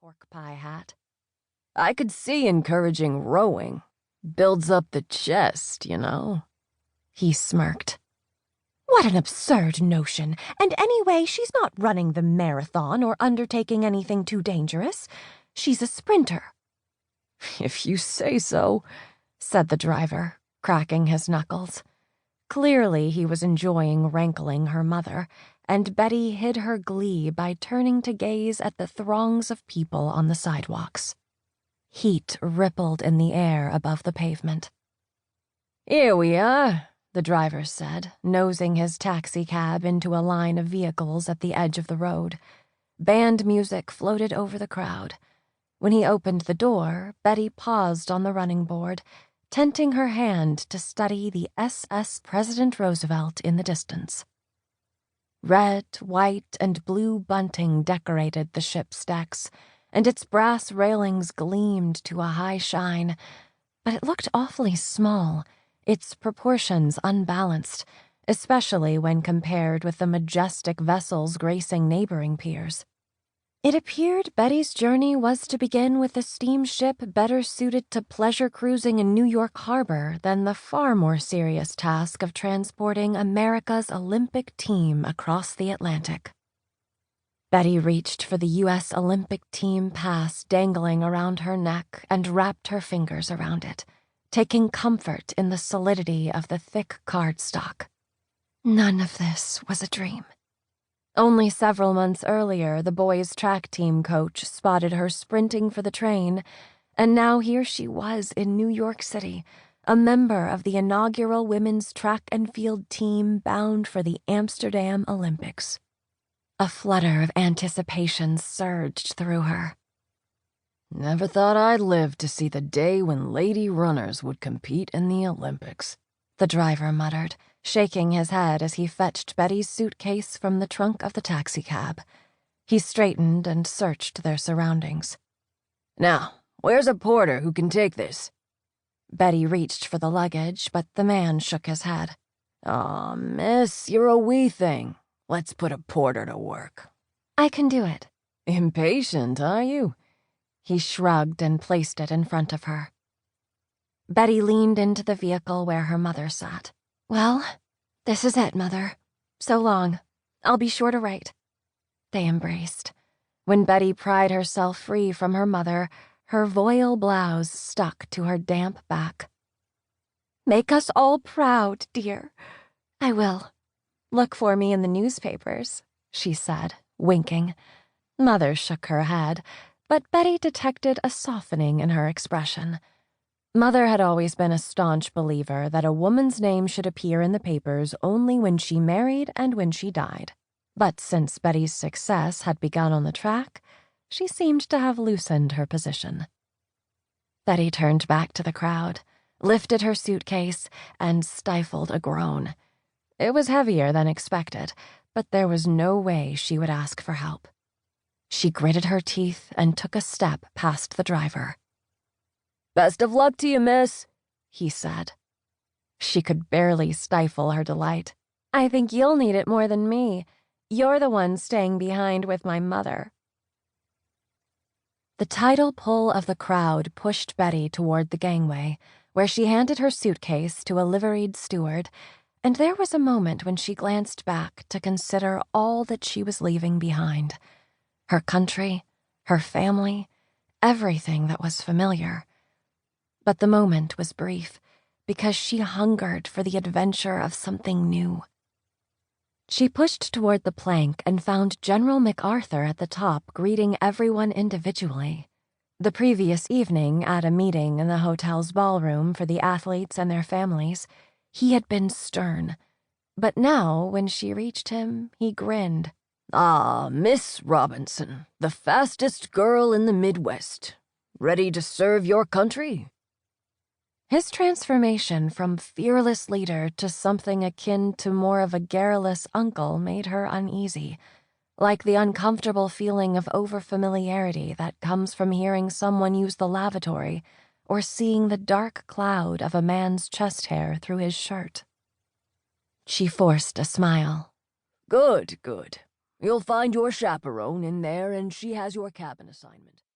pork pie hat. I could see encouraging rowing. Builds up the chest, you know. He smirked. What an absurd notion. And anyway, she's not running the marathon or undertaking anything too dangerous. She's a sprinter. If you say so, said the driver, cracking his knuckles. Clearly he was enjoying rankling her mother, and Betty hid her glee by turning to gaze at the throngs of people on the sidewalks. Heat rippled in the air above the pavement. Here we are, the driver said, nosing his taxicab into a line of vehicles at the edge of the road. Band music floated over the crowd. When he opened the door, Betty paused on the running board, tenting her hand to study the SS President Roosevelt in the distance. Red, white, and blue bunting decorated the ship's decks, and its brass railings gleamed to a high shine, but it looked awfully small, its proportions unbalanced, especially when compared with the majestic vessels gracing neighboring piers. It appeared Betty's journey was to begin with a steamship better suited to pleasure cruising in New York Harbor than the far more serious task of transporting America's Olympic team across the Atlantic. Betty reached for the U.S. Olympic team pass dangling around her neck and wrapped her fingers around it, taking comfort in the solidity of the thick cardstock. None of this was a dream. Only several months earlier, the boys' track team coach spotted her sprinting for the train, and now here she was in New York City, a member of the inaugural women's track and field team bound for the Amsterdam Olympics. A flutter of anticipation surged through her. Never thought I'd live to see the day when lady runners would compete in the Olympics, the driver muttered, shaking his head as he fetched Betty's suitcase from the trunk of the taxicab. He straightened and searched their surroundings. Now, where's a porter who can take this? Betty reached for the luggage, but the man shook his head. Aw, miss, you're a wee thing. Let's put a porter to work. I can do it. Impatient, are you? He shrugged and placed it in front of her. Betty leaned into the vehicle where her mother sat. Well, this is it, Mother. So long. I'll be sure to write. They embraced. When Betty pried herself free from her mother, her voile blouse stuck to her damp back. Make us all proud, dear. I will. Look for me in the newspapers, she said, winking. Mother shook her head, but Betty detected a softening in her expression. Mother had always been a staunch believer that a woman's name should appear in the papers only when she married and when she died. But since Betty's success had begun on the track, she seemed to have loosened her position. Betty turned back to the crowd, lifted her suitcase, and stifled a groan. It was heavier than expected, but there was no way she would ask for help. She gritted her teeth and took a step past the driver. Best of luck to you, miss, he said. She could barely stifle her delight. I think you'll need it more than me. You're the one staying behind with my mother. The tidal pull of the crowd pushed Betty toward the gangway, where she handed her suitcase to a liveried steward, and there was a moment when she glanced back to consider all that she was leaving behind. Her country, her family, everything that was familiar. But the moment was brief, because she hungered for the adventure of something new. She pushed toward the plank and found General MacArthur at the top greeting everyone individually. The previous evening, at a meeting in the hotel's ballroom for the athletes and their families, he had been stern. But now, when she reached him, he grinned. Ah, Miss Robinson, the fastest girl in the Midwest. Ready to serve your country? His transformation from fearless leader to something akin to more of a garrulous uncle made her uneasy, like the uncomfortable feeling of overfamiliarity that comes from hearing someone use the lavatory or seeing the dark cloud of a man's chest hair through his shirt. She forced a smile. Good, good. You'll find your chaperone in there and she has your cabin assignment.